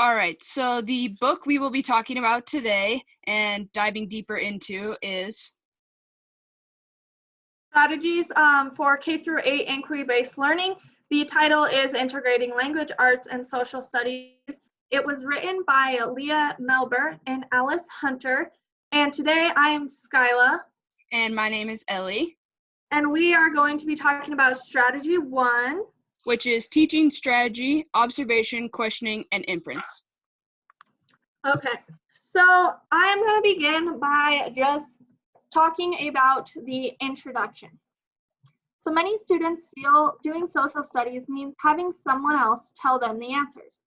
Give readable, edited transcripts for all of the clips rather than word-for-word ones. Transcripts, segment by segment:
All right, so the book we will be talking about today and diving deeper into is Strategies for K through 8 inquiry-based learning. The title is Integrating Language Arts and Social Studies. It was written by Leah Melber and Alice Hunter. And today I am Skiela. and my name is Ellie, And we are going to be talking about strategy 1. which is teaching strategy, observation, questioning, and inference. Okay, so I'm going to begin by just talking about the introduction. So many students feel doing social studies means having someone else tell them the answers.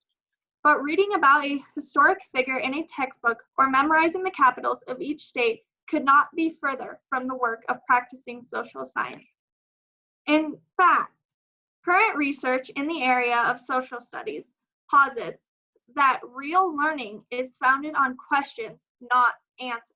But reading about a historic figure in a textbook or memorizing the capitals of each state could not be further from the work of practicing social science. In fact, current research in the area of social studies posits that real learning is founded on questions, not answers.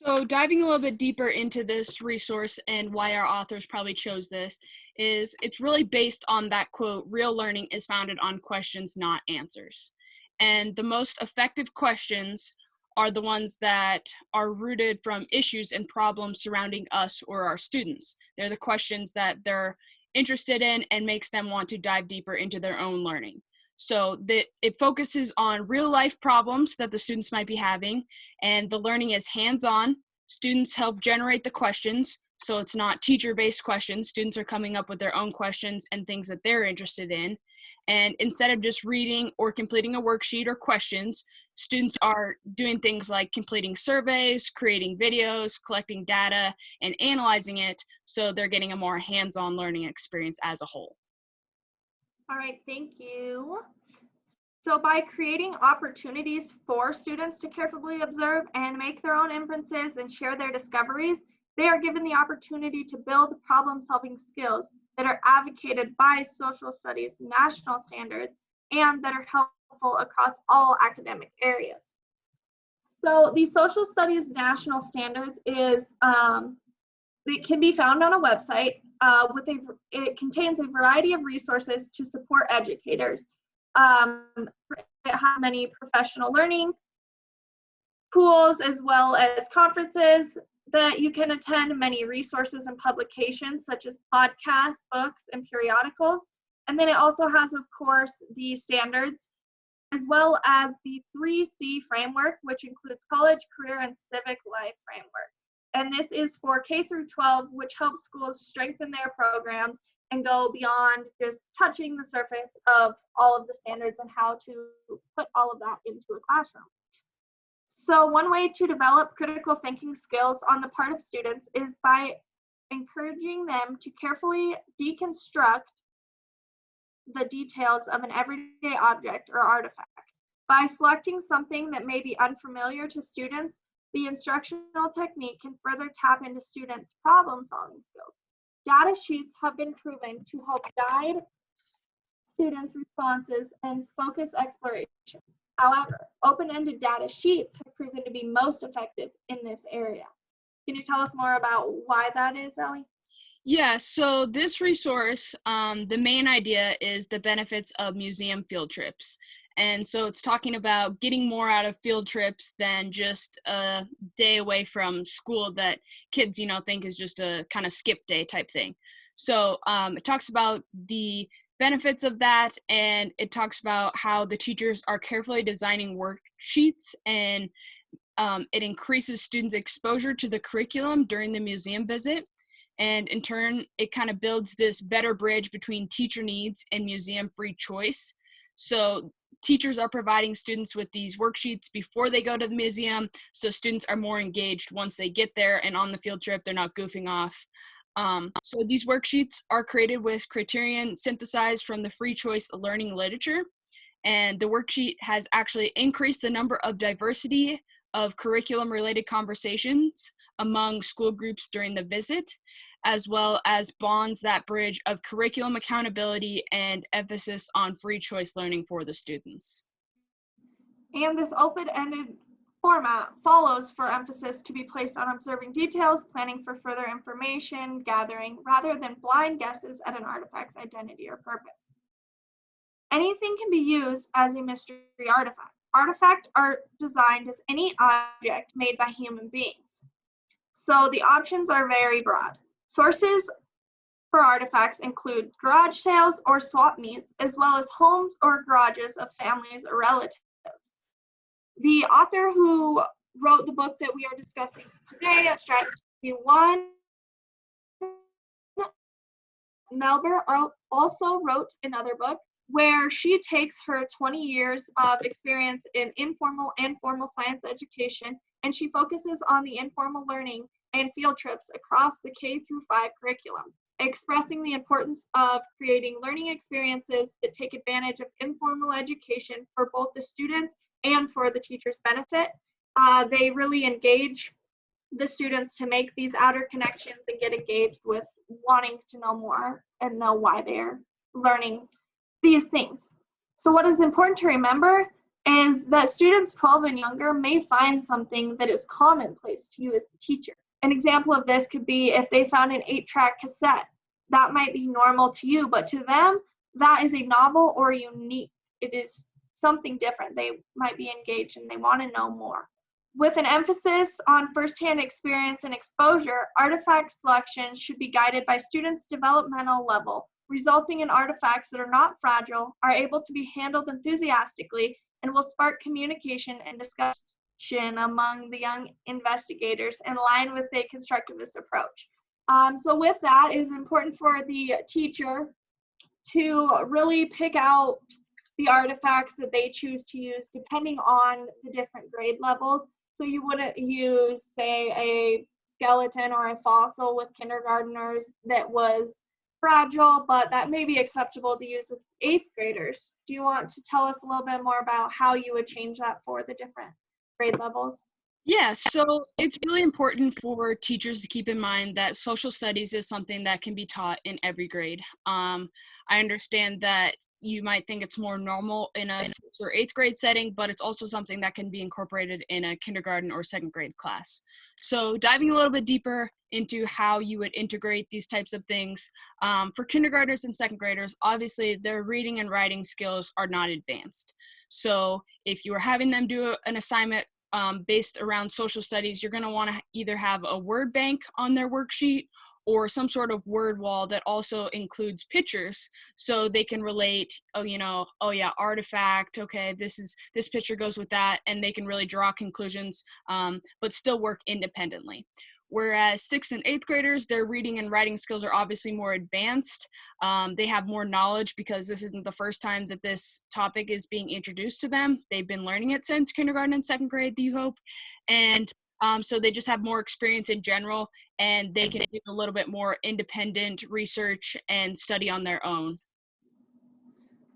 So diving a little bit deeper into this resource and why our authors probably chose this is it's really based on that quote, real learning is founded on questions, not answers. And the most effective questions are the ones that are rooted from issues and problems surrounding us or our students. They're the questions that they're interested in and makes them want to dive deeper into their own learning. So it focuses on real life problems that the students might be having, and the learning is hands-on. Students help generate the questions, so it's not teacher-based questions. Students are coming up with their own questions and things that they're interested in. And instead of just reading or completing a worksheet or questions, students are doing things like completing surveys, creating videos, collecting data, and analyzing it, so they're getting a more hands-on learning experience as a whole. All right, thank you. So by creating opportunities for students to carefully observe and make their own inferences and share their discoveries, they are given the opportunity to build problem-solving skills that are advocated by social studies national standards and that are helpful across all academic areas. So the social studies national standards is it can be found on a website it contains a variety of resources to support educators. It has many professional learning pools as well as conferences that you can attend, many resources and publications such as podcasts, books, and periodicals. And then it also has, of course, the standards as well as the 3C framework, which includes college, career, and civic life framework. And this is for K through 12, which helps schools strengthen their programs and go beyond just touching the surface of all of the standards and how to put all of that into a classroom. So one way to develop critical thinking skills on the part of students is by encouraging them to carefully deconstruct the details of an everyday object or artifact. By selecting something that may be unfamiliar to students, the instructional technique can further tap into students' problem-solving skills. Data sheets have been proven to help guide students' responses and focus explorations. However, open-ended data sheets have proven to be most effective in this area. Can you tell us more about why that is, Ellie? Yeah, so this resource, the main idea is the benefits of museum field trips. And so it's talking about getting more out of field trips than just a day away from school that kids, think is just a kind of skip day type thing. So it talks about the benefits of that, and it talks about how the teachers are carefully designing worksheets, and it increases students' exposure to the curriculum during the museum visit. And in turn, it kind of builds this better bridge between teacher needs and museum free choice. So teachers are providing students with these worksheets before they go to the museum, so students are more engaged once they get there and on the field trip, they're not goofing off. So these worksheets are created with criterion synthesized from the free choice learning literature. And the worksheet has actually increased the number of diversity of curriculum-related conversations among school groups during the visit, as well as bonds that bridge of curriculum accountability and emphasis on free choice learning for the students. And this open-ended format follows for emphasis to be placed on observing details, planning for further information gathering, rather than blind guesses at an artifact's identity or purpose. Anything can be used as a mystery artifact. Artifacts are designed as any object made by human beings. So the options are very broad. Sources for artifacts include garage sales or swap meets, as well as homes or garages of families or relatives. The author who wrote the book that we are discussing today at Strategy 1, Melber, also wrote another book where she takes her 20 years of experience in informal and formal science education, and she focuses on the informal learning and field trips across the K through 5 curriculum, expressing the importance of creating learning experiences that take advantage of informal education for both the students and for the teacher's benefit. They really engage the students to make these outer connections and get engaged with wanting to know more and know why they're learning these things. So what is important to remember is that students 12 and younger may find something that is commonplace to you as a teacher. An example of this could be if they found an 8-track cassette. That might be normal to you, but to them, that is a novel or unique. It is something different. They might be engaged and they want to know more. With an emphasis on firsthand experience and exposure, artifact selection should be guided by students' developmental level, resulting in artifacts that are not fragile, are able to be handled enthusiastically, and will spark communication and discussion among the young investigators in line with a constructivist approach. So with that, it is important for the teacher to really pick out the artifacts that they choose to use depending on the different grade levels. So you wouldn't use, say, a skeleton or a fossil with kindergartners that was fragile, but that may be acceptable to use with 8th graders. Do you want to tell us a little bit more about how you would change that for the different grade levels? Yeah, so it's really important for teachers to keep in mind that social studies is something that can be taught in every grade. I understand that you might think it's more normal in a 6th or 8th grade setting, but it's also something that can be incorporated in a kindergarten or 2nd grade class. So diving a little bit deeper into how you would integrate these types of things, for kindergartners and 2nd graders, obviously their reading and writing skills are not advanced. So if you are having them do an assignment based around social studies, you're going to want to either have a word bank on their worksheet or some sort of word wall that also includes pictures so they can relate, oh yeah, artifact, okay, this picture goes with that, and they can really draw conclusions, but still work independently. Whereas 6th and 8th graders, their reading and writing skills are obviously more advanced. They have more knowledge because this isn't the first time that this topic is being introduced to them. They've been learning it since kindergarten and 2nd grade, do you hope? And so they just have more experience in general, and they can do a little bit more independent research and study on their own.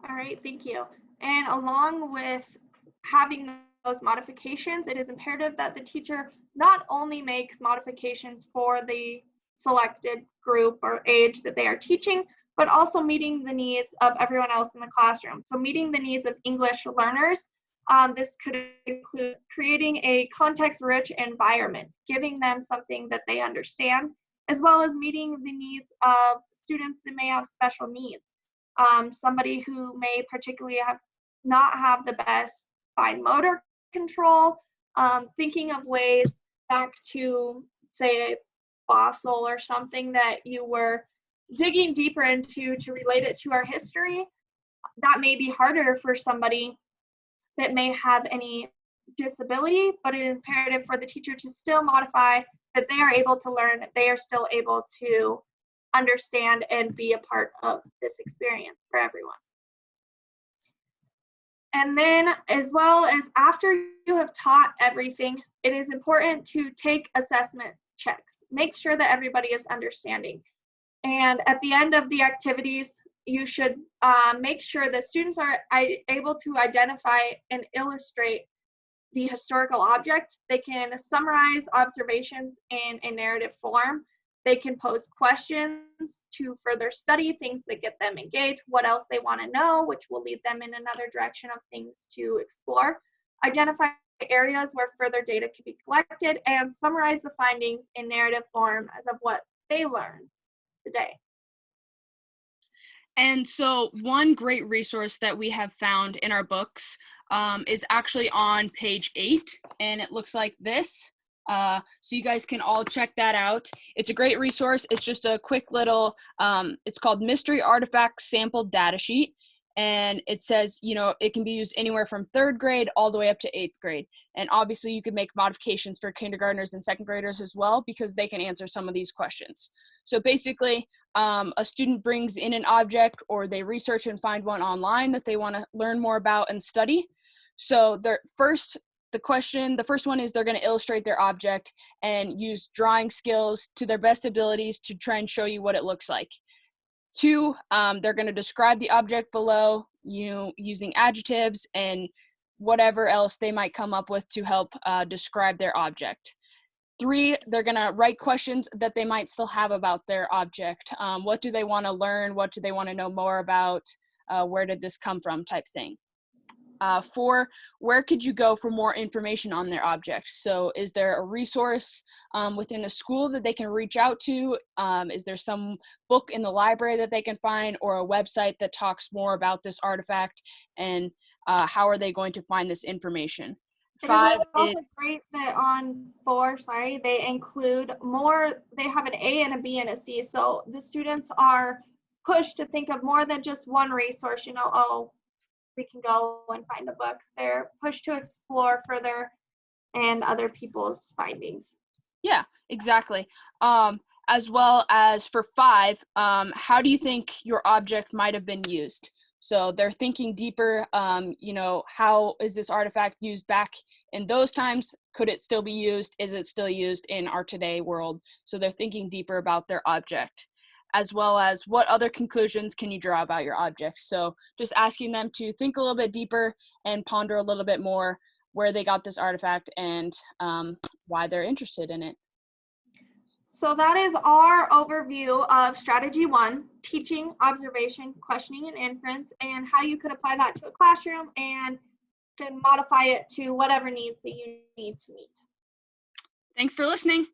All right, thank you. And along with having those modifications, it is imperative that the teacher not only makes modifications for the selected group or age that they are teaching, but also meeting the needs of everyone else in the classroom. So meeting the needs of English learners, this could include creating a context-rich environment, giving them something that they understand, as well as meeting the needs of students that may have special needs. Somebody who may particularly not have the best fine motor control, thinking of ways back to, say, a fossil or something that you were digging deeper into to relate it to our history. That may be harder for somebody that may have any disability, but it is imperative for the teacher to still modify that they are able to learn, they are still able to understand and be a part of this experience for everyone. And then, as well as after you have taught everything, it is important to take assessment checks. Make sure that everybody is understanding. And at the end of the activities, you should make sure that students are able to identify and illustrate the historical object. They can summarize observations in a narrative form. They can pose questions to further study things that get them engaged, what else they want to know, which will lead them in another direction of things to explore. Identify areas where further data can be collected, and summarize the findings in narrative form as of what they learned today. And so, one great resource that we have found in our books is actually on page 8, and it looks like this. So, you guys can all check that out. It's a great resource. It's just a quick little, it's called Mystery Artifact Sample Data Sheet. And it says, it can be used anywhere from 3rd grade all the way up to 8th grade. And obviously, you could make modifications for kindergartners and 2nd graders as well, because they can answer some of these questions. So, basically, a student brings in an object, or they research and find one online that they want to learn more about and study. So the first one is they're going to illustrate their object and use drawing skills to their best abilities to try and show you what it looks like. 2, they're going to describe the object below, using adjectives and whatever else they might come up with to help describe their object. 3, they're going to write questions that they might still have about their object. What do they want to learn? What do they want to know more about? Where did this come from, type thing. 4, where could you go for more information on their object? So is there a resource within the school that they can reach out to? Is there some book in the library that they can find, or a website that talks more about this artifact? And how are they going to find this information? It is 5 is, also great that on 4, they include more, they have an A and a B and a C. So the students are pushed to think of more than just one resource, oh, we can go and find a book. They're pushed to explore further and other people's findings. yeah, exactly. As well as for 5, how do you think your object might have been used? So they're thinking deeper, how is this artifact used back in those times? Could it still be used? Is it still used in our today world? So they're thinking deeper about their object, as well as what other conclusions can you draw about your object? So just asking them to think a little bit deeper and ponder a little bit more where they got this artifact and why they're interested in it. So that is our overview of strategy 1, teaching, observation, questioning, and inference, and how you could apply that to a classroom and can modify it to whatever needs that you need to meet. Thanks for listening.